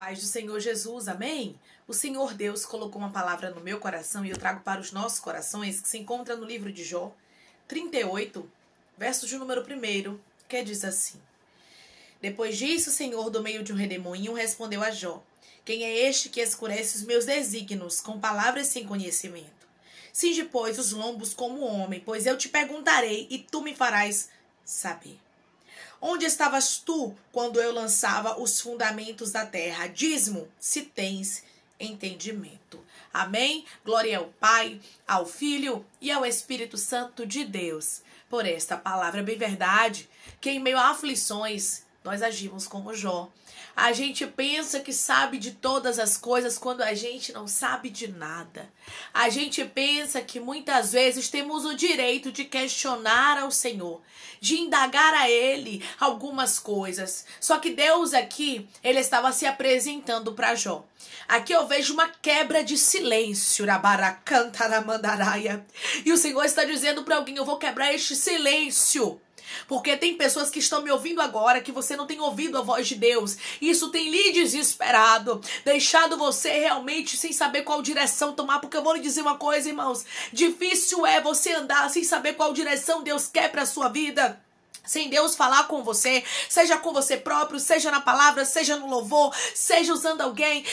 Paz do Senhor Jesus, amém? O Senhor Deus colocou uma palavra no meu coração e eu trago para os nossos corações, que se encontra no livro de Jó, 38, verso de número 1, que diz assim: Depois disso, o Senhor, do meio de um redemoinho, respondeu a Jó: Quem é este que escurece os meus desígnios com palavras sem conhecimento? Cinge, pois, os lombos como homem, pois eu te perguntarei e tu me farás saber. Onde estavas tu quando eu lançava os fundamentos da terra? Diz-me se tens entendimento. Amém? Glória ao Pai, ao Filho e ao Espírito Santo de Deus. Por esta palavra bem verdade, que em meio a aflições nós agimos como Jó. A gente pensa que sabe de todas as coisas quando a gente não sabe de nada. A gente pensa que muitas vezes temos o direito de questionar ao Senhor, de indagar a Ele algumas coisas. Só que Deus aqui, Ele estava se apresentando para Jó. Aqui eu vejo uma quebra de silêncio. E o Senhor está dizendo para alguém: eu vou quebrar este silêncio. Porque tem pessoas que estão me ouvindo agora que você não tem ouvido a voz de Deus. Isso tem lhe desesperado, deixado você realmente sem saber qual direção tomar. Porque eu vou lhe dizer uma coisa, irmãos: difícil é você andar sem saber qual direção Deus quer para a sua vida. Sem Deus falar com você próprio, seja na palavra, seja no louvor, seja usando alguém.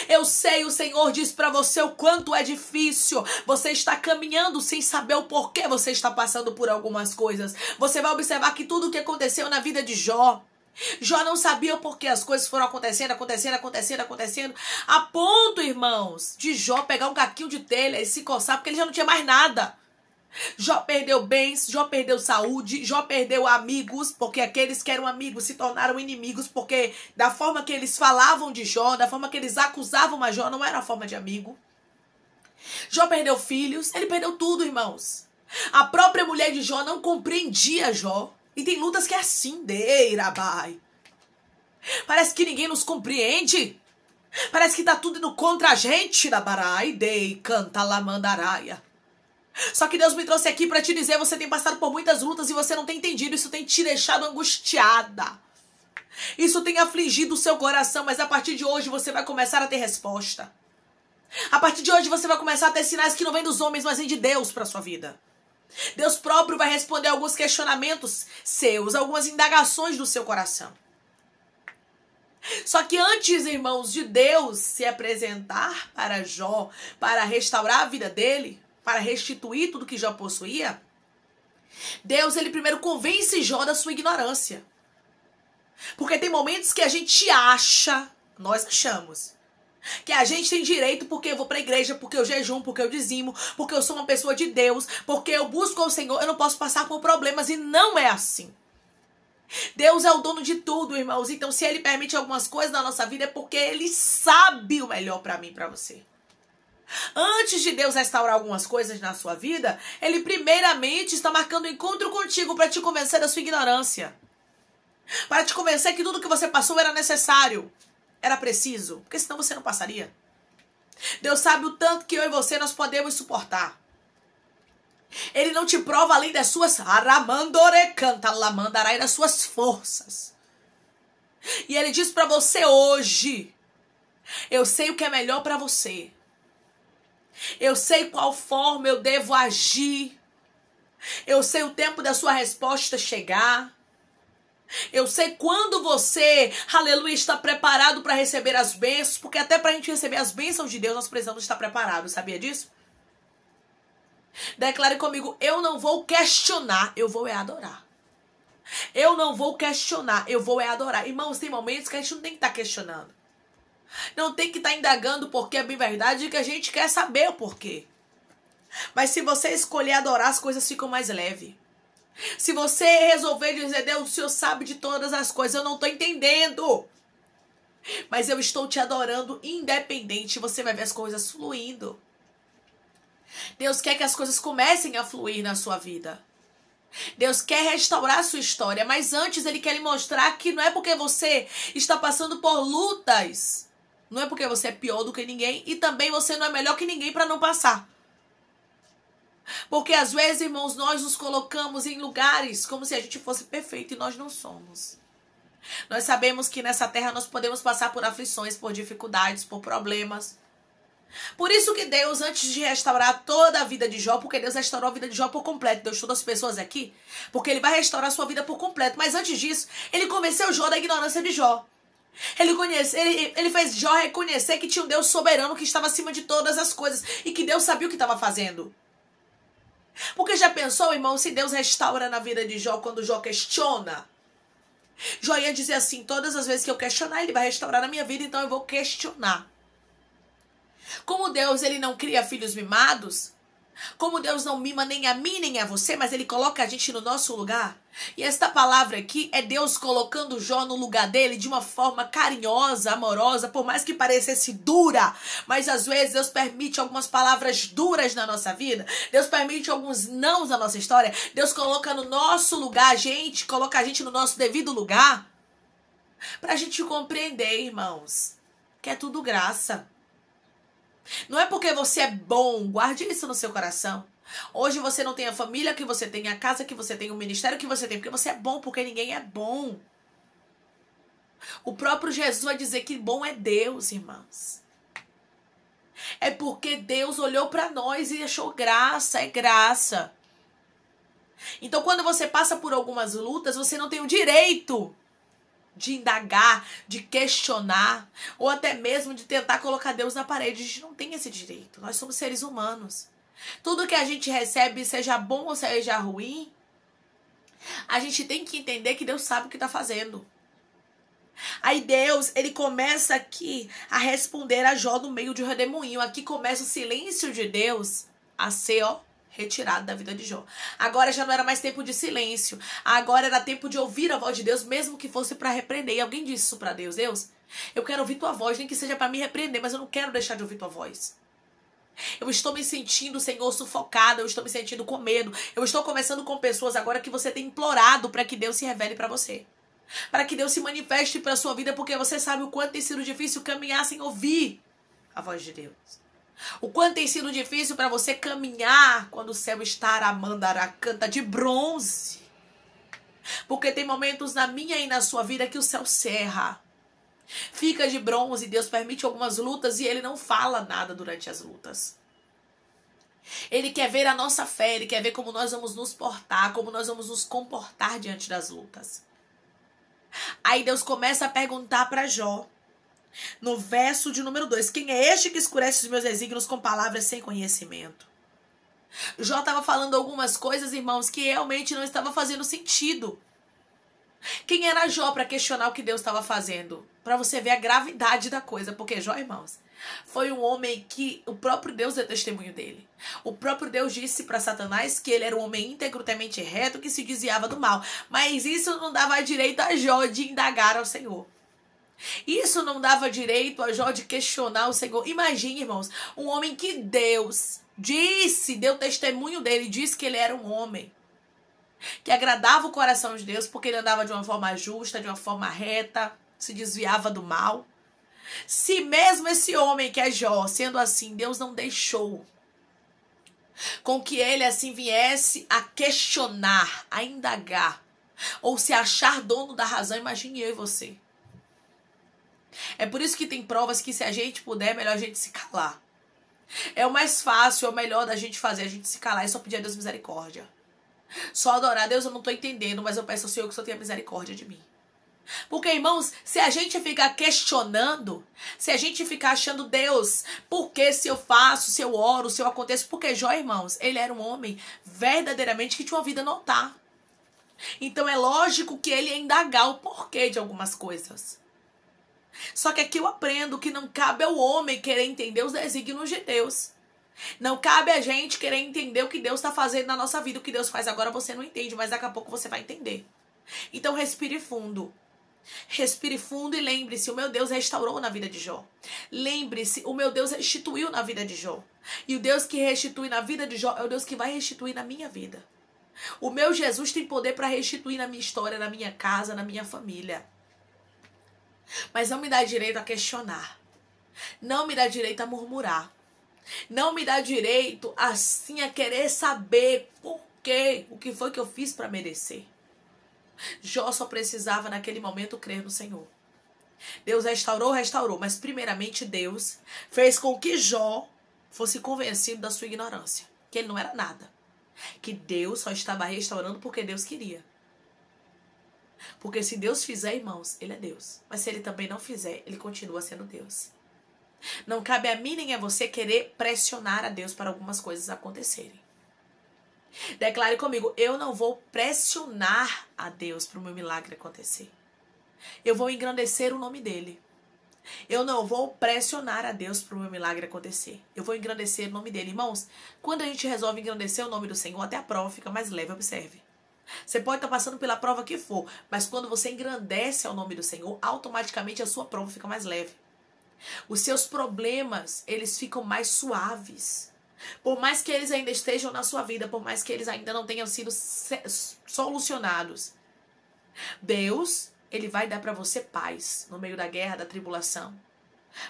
Eu sei, o Senhor diz para você o quanto é difícil. Você está caminhando sem saber o porquê você está passando por algumas coisas. Você vai observar que tudo o que aconteceu na vida de Jó não sabia por que as coisas foram acontecendo, a ponto, irmãos, de Jó pegar um caquinho de telha e se coçar, porque ele já não tinha mais nada. Jó perdeu bens, Jó perdeu saúde, Jó perdeu amigos, porque aqueles que eram amigos se tornaram inimigos, porque da forma que eles falavam de Jó, da forma que eles acusavam a Jó, não era a forma de amigo. Jó perdeu filhos, ele perdeu tudo, irmãos. A própria mulher de Jó não compreendia Jó. E tem lutas que é assim, deirabai. Parece que ninguém nos compreende. Parece que tá tudo indo contra a gente, da barai, dei, canta lamandaraia. Só que Deus me trouxe aqui para te dizer: você tem passado por muitas lutas e você não tem entendido. Isso tem te deixado angustiada. Isso tem afligido o seu coração, mas a partir de hoje você vai começar a ter resposta. A partir de hoje você vai começar a ter sinais que não vêm dos homens, mas vêm de Deus para sua vida. Deus próprio vai responder alguns questionamentos seus, algumas indagações do seu coração. Só que antes, irmãos, de Deus se apresentar para Jó, para restaurar a vida dele, para restituir tudo que Jó possuía, Deus, ele primeiro convence Jó da sua ignorância. Porque tem momentos que a gente acha, nós achamos, que a gente tem direito porque eu vou para a igreja, porque eu jejum, porque eu dizimo, porque eu sou uma pessoa de Deus, porque eu busco o Senhor, eu não posso passar por problemas, e não é assim. Deus é o dono de tudo, irmãos. Então, se Ele permite algumas coisas na nossa vida, é porque Ele sabe o melhor para mim e para você. Antes de Deus restaurar algumas coisas na sua vida, Ele primeiramente está marcando um encontro contigo para te convencer da sua ignorância. Para te convencer que tudo que você passou era necessário, era preciso, porque senão você não passaria. Deus sabe o tanto que eu e você nós podemos suportar. Ele não te prova além das suas das suas forças. E Ele diz para você hoje: eu sei o que é melhor para você. Eu sei qual forma eu devo agir. Eu sei o tempo da sua resposta chegar. Eu sei quando você, aleluia, está preparado para receber as bênçãos. Porque até para a gente receber as bênçãos de Deus, nós precisamos estar preparados. Sabia disso? Declare comigo: eu não vou questionar, eu vou adorar. Eu não vou questionar, eu vou adorar. Irmãos, tem momentos que a gente não tem que estar questionando. Não tem que estar indagando porque é bem verdade que a gente quer saber o porquê. Mas se você escolher adorar, as coisas ficam mais leves. Se você resolver dizer: Deus, o Senhor sabe de todas as coisas, eu não estou entendendo, mas eu estou te adorando independente, você vai ver as coisas fluindo. Deus quer que as coisas comecem a fluir na sua vida. Deus quer restaurar a sua história, mas antes Ele quer lhe mostrar que não é porque você está passando por lutas, não é porque você é pior do que ninguém, e também você não é melhor que ninguém para não passar. Porque às vezes, irmãos, nós nos colocamos em lugares como se a gente fosse perfeito e nós não somos. Nós sabemos que nessa terra nós podemos passar por aflições, por dificuldades, por problemas. Por isso que Deus, antes de restaurar toda a vida de Jó, porque Deus restaurou a vida de Jó por completo, Deus estuda as pessoas aqui, porque Ele vai restaurar a sua vida por completo. Mas antes disso, Ele convenceu Jó da ignorância de Jó. Ele fez Jó reconhecer que tinha um Deus soberano que estava acima de todas as coisas e que Deus sabia o que estava fazendo. Porque já pensou, irmão, se Deus restaura na vida de Jó quando Jó questiona? Jó ia dizer assim, todas as vezes que eu questionar, Ele vai restaurar na minha vida, então eu vou questionar. Como Deus, Ele não cria filhos mimados, como Deus não mima nem a mim nem a você, mas Ele coloca a gente no nosso lugar. E esta palavra aqui é Deus colocando Jó no lugar dele de uma forma carinhosa, amorosa, por mais que parecesse dura. Mas às vezes Deus permite algumas palavras duras na nossa vida. Deus permite alguns nãos na nossa história. Deus coloca no nosso lugar coloca a gente no nosso devido lugar. Pra gente compreender, irmãos, que é tudo graça. Não é porque você é bom, guarde isso no seu coração. Hoje você não tem a família que você tem, a casa que você tem, o ministério que você tem, porque você é bom, porque ninguém é bom. O próprio Jesus vai dizer que bom é Deus, irmãos. É porque Deus olhou para nós e achou graça, é graça. Então quando você passa por algumas lutas, você não tem o direito de indagar, de questionar, ou até mesmo de tentar colocar Deus na parede. A gente não tem esse direito. Nós somos seres humanos. Tudo que a gente recebe, seja bom ou seja ruim, a gente tem que entender que Deus sabe o que está fazendo. Aí Deus, Ele começa aqui a responder a Jó no meio de um redemoinho. Aqui começa o silêncio de Deus a ser, retirado da vida de Jó. Agora já não era mais tempo de silêncio. Agora era tempo de ouvir a voz de Deus, mesmo que fosse para repreender. E alguém disse isso para Deus: Deus, eu quero ouvir tua voz, nem que seja para me repreender, mas eu não quero deixar de ouvir tua voz. Eu estou me sentindo, Senhor, sufocada. Eu estou me sentindo com medo. Eu estou conversando com pessoas agora que você tem implorado para que Deus se revele para você. Para que Deus se manifeste para a sua vida, porque você sabe o quanto tem sido difícil caminhar sem ouvir a voz de Deus. O quanto tem sido difícil para você caminhar quando o céu está aramandaracanta de bronze. Porque tem momentos na minha e na sua vida que o céu cerra. Fica de bronze, Deus permite algumas lutas e Ele não fala nada durante as lutas. Ele quer ver a nossa fé, Ele quer ver como nós vamos nos portar, como nós vamos nos comportar diante das lutas. Aí Deus começa a perguntar para Jó, no verso de número 2, quem é este que escurece os meus desígnios com palavras sem conhecimento? Jó estava falando algumas coisas, irmãos, que realmente não estava fazendo sentido. Quem era Jó para questionar o que Deus estava fazendo? Para você ver a gravidade da coisa. Porque Jó, irmãos, foi um homem que o próprio Deus deu testemunho dele. O próprio Deus disse para Satanás que ele era um homem íntegro, temente e reto, que se desviava do mal. Mas isso não dava direito a Jó de indagar ao Senhor. Isso não dava direito a Jó de questionar o Senhor. Imagine, irmãos, um homem que Deus deu testemunho dele, disse que ele era um homem que agradava o coração de Deus, porque ele andava de uma forma justa, de uma forma reta, se desviava do mal. Se mesmo esse homem que é Jó, sendo assim, Deus não deixou com que ele assim viesse a questionar, a indagar, ou se achar dono da razão, imagine eu e você. É por isso que tem provas que se a gente puder, é melhor a gente se calar. É o mais fácil, é o melhor da gente fazer, a gente se calar e só pedir a Deus misericórdia. Só adorar a Deus, eu não estou entendendo, mas eu peço ao Senhor que o Senhor tenha misericórdia de mim. Porque, irmãos, se a gente ficar questionando, se a gente ficar achando Deus, por que se eu faço, se eu oro, se eu aconteço? Porque Jó, irmãos, ele era um homem verdadeiramente que tinha uma vida no altar. Então é lógico que ele ia indagar o porquê de algumas coisas. Só que aqui eu aprendo que não cabe ao homem querer entender os desígnios de Deus. Não cabe a gente querer entender o que Deus está fazendo na nossa vida. O que Deus faz agora você não entende, mas daqui a pouco você vai entender. Então respire fundo. Respire fundo e lembre-se, o meu Deus restaurou na vida de Jó. Lembre-se, o meu Deus restituiu na vida de Jó. E o Deus que restitui na vida de Jó é o Deus que vai restituir na minha vida. O meu Jesus tem poder para restituir na minha história, na minha casa, na minha família. Mas não me dá direito a questionar. Não me dá direito a murmurar. Não me dá direito, assim, a querer saber por quê, o que foi que eu fiz para merecer. Jó só precisava naquele momento crer no Senhor. Deus restaurou, mas primeiramente Deus fez com que Jó fosse convencido da sua ignorância, que ele não era nada, que Deus só estava restaurando porque Deus queria. Porque se Deus fizer, irmãos, ele é Deus. Mas se ele também não fizer, ele continua sendo Deus. Não cabe a mim nem a você querer pressionar a Deus para algumas coisas acontecerem. Declare comigo, eu não vou pressionar a Deus para o meu milagre acontecer. Eu vou engrandecer o nome dele. Eu não vou pressionar a Deus para o meu milagre acontecer. Eu vou engrandecer o nome dele. Irmãos, quando a gente resolve engrandecer o nome do Senhor, até a prova fica mais leve, observe. Você pode estar passando pela prova que for, mas quando você engrandece ao nome do Senhor, automaticamente a sua prova fica mais leve. Os seus problemas, eles ficam mais suaves. Por mais que eles ainda estejam na sua vida, por mais que eles ainda não tenham sido solucionados, Deus, ele vai dar para você paz no meio da guerra, da tribulação.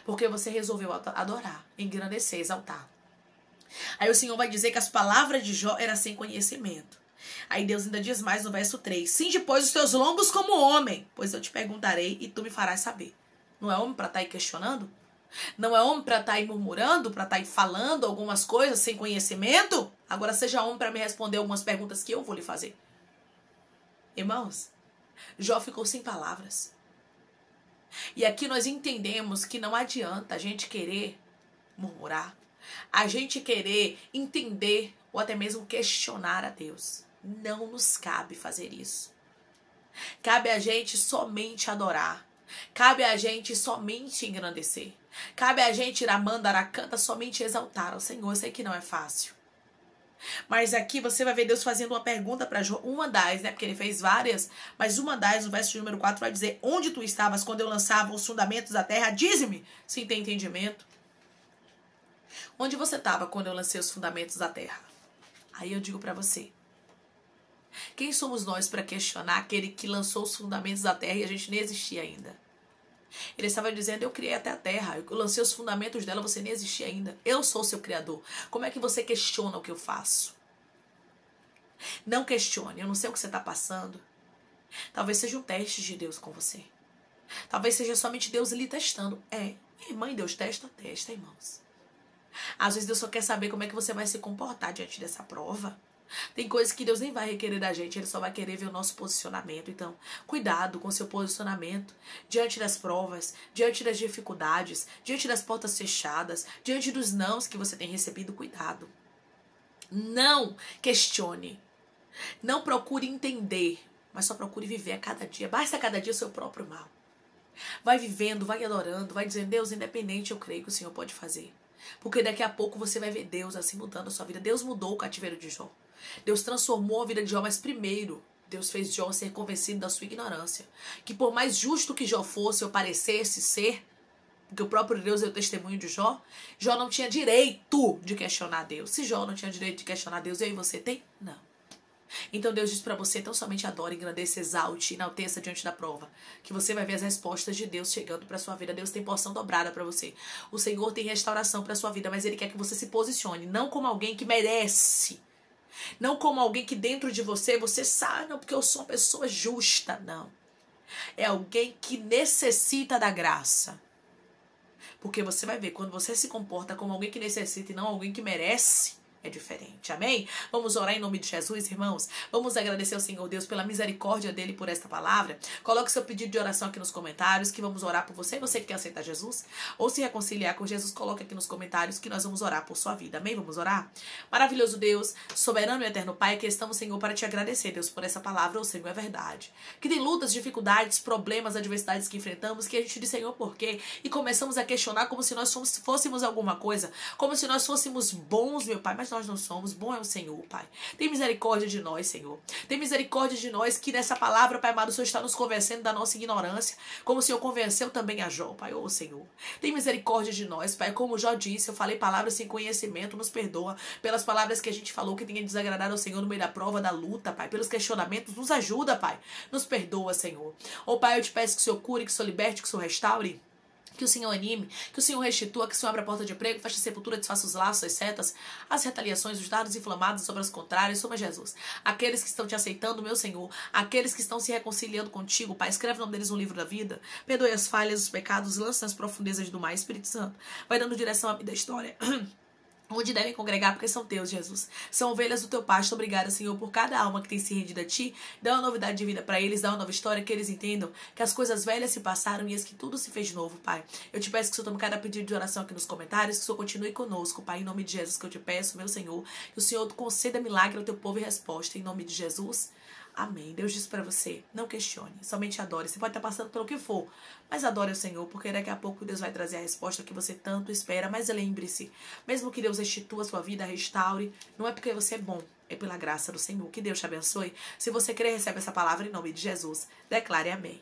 Porque você resolveu adorar, engrandecer, exaltar. Aí o Senhor vai dizer que as palavras de Jó eram sem conhecimento. Aí Deus ainda diz mais no verso 3. Cinge, pois, os teus lombos como homem, pois eu te perguntarei e tu me farás saber. Não é homem para estar aí questionando? Não é homem para estar aí murmurando, para estar aí falando algumas coisas sem conhecimento? Agora seja homem para me responder algumas perguntas que eu vou lhe fazer. Irmãos, Jó ficou sem palavras. E aqui nós entendemos que não adianta a gente querer murmurar, a gente querer entender ou até mesmo questionar a Deus. Não nos cabe fazer isso. Cabe a gente somente adorar. Cabe a gente somente engrandecer. Cabe a gente ir amando, aracanta, somente exaltar ao Senhor. Eu sei que não é fácil. Mas aqui você vai ver Deus fazendo uma pergunta para Jó. Uma das, né? Porque ele fez várias. Mas uma das, no verso número 4, vai dizer: onde tu estavas quando eu lançava os fundamentos da terra? Dize-me, se tem entendimento. Onde você estava quando eu lancei os fundamentos da terra? Aí eu digo para você. Quem somos nós para questionar aquele que lançou os fundamentos da terra e a gente nem existia ainda? Ele estava dizendo, eu criei até a terra, eu lancei os fundamentos dela, você nem existia ainda. Eu sou seu criador. Como é que você questiona o que eu faço? Não questione, eu não sei o que você está passando. Talvez seja um teste de Deus com você. Talvez seja somente Deus lhe testando. Irmã, Deus testa, irmãos. Às vezes Deus só quer saber como é que você vai se comportar diante dessa prova. Tem coisas que Deus nem vai requerer da gente, Ele só vai querer ver o nosso posicionamento. Então, cuidado com o seu posicionamento diante das provas, diante das dificuldades, diante das portas fechadas, diante dos nãos que você tem recebido. Cuidado. Não questione. Não procure entender, mas só procure viver a cada dia. Basta a cada dia o seu próprio mal. Vai vivendo, vai adorando, vai dizendo, Deus, independente, eu creio que o Senhor pode fazer. Porque daqui a pouco você vai ver Deus assim mudando a sua vida. Deus mudou o cativeiro de Jó. Deus transformou a vida de Jó, mas primeiro Deus fez Jó ser convencido da sua ignorância. Que por mais justo que Jó fosse ou parecesse ser, porque o próprio Deus é o testemunho de Jó, Jó não tinha direito de questionar Deus. Se Jó não tinha direito de questionar Deus, eu e você tem? Não. Então Deus diz para você, então somente adore, engrandeça, exalte, enalteça diante da prova, que você vai ver as respostas de Deus chegando para sua vida. Deus tem porção dobrada para você. O Senhor tem restauração para sua vida, mas Ele quer que você se posicione, não como alguém que merece, não como alguém que dentro de você sabe, não, porque eu sou uma pessoa justa, não. É alguém que necessita da graça. Porque você vai ver, quando você se comporta como alguém que necessita e não alguém que merece, é diferente, amém? Vamos orar em nome de Jesus, irmãos. Vamos agradecer ao Senhor Deus pela misericórdia dele por esta palavra. Coloque seu pedido de oração aqui nos comentários, que vamos orar por você. Você que quer aceitar Jesus ou se reconciliar com Jesus, coloque aqui nos comentários que nós vamos orar por sua vida, amém? Vamos orar? Maravilhoso Deus, soberano e eterno Pai, que estamos, Senhor, para te agradecer, Deus, por essa palavra, o Senhor é verdade. Que tem lutas, dificuldades, problemas, adversidades que enfrentamos, que a gente diz, Senhor, por quê? E começamos a questionar como se nós fôssemos alguma coisa, como se nós fôssemos bons, meu Pai, mas nós não somos. Bom é o Senhor, Pai. Tem misericórdia de nós, Senhor. Tem misericórdia de nós, que nessa palavra, Pai amado, o Senhor está nos convencendo da nossa ignorância, como o Senhor convenceu também a Jó, Pai, ô Senhor. Tem misericórdia de nós, Pai, como Jó disse, eu falei palavras sem conhecimento, nos perdoa pelas palavras que a gente falou que tenha desagradado ao Senhor no meio da prova, da luta, Pai, pelos questionamentos, nos ajuda, Pai, nos perdoa, Senhor. Ô Pai, eu te peço que o Senhor cure, que o Senhor liberte, que o Senhor restaure, Que o Senhor anime, que o Senhor restitua, que o Senhor abra a porta de emprego, feche a sepultura, desfaça os laços, as setas, as retaliações, os dardos inflamados sobre as contrárias, sobre Jesus. Aqueles que estão te aceitando, meu Senhor, aqueles que estão se reconciliando contigo, Pai, escreve o nome deles no livro da vida, perdoe as falhas, os pecados, lança nas profundezas do mar, Espírito Santo, vai dando direção à vida da história. Onde devem congregar, porque são teus, Jesus. São ovelhas do teu pasto. Obrigada, Senhor, por cada alma que tem se rendido a ti. Dá uma novidade de vida para eles, dá uma nova história, que eles entendam que as coisas velhas se passaram e as que tudo se fez novo, Pai. Eu te peço que o Senhor tome cada pedido de oração aqui nos comentários, que o Senhor continue conosco, Pai, em nome de Jesus, que eu te peço, meu Senhor, que o Senhor conceda milagre ao teu povo e resposta, em nome de Jesus. Amém. Deus diz pra você, não questione, somente adore. Você pode estar passando pelo que for, mas adore o Senhor, porque daqui a pouco Deus vai trazer a resposta que você tanto espera. Mas lembre-se, mesmo que Deus restitua a sua vida, restaure, não é porque você é bom, é pela graça do Senhor. Que Deus te abençoe. Se você crer, recebe essa palavra em nome de Jesus. Declare amém.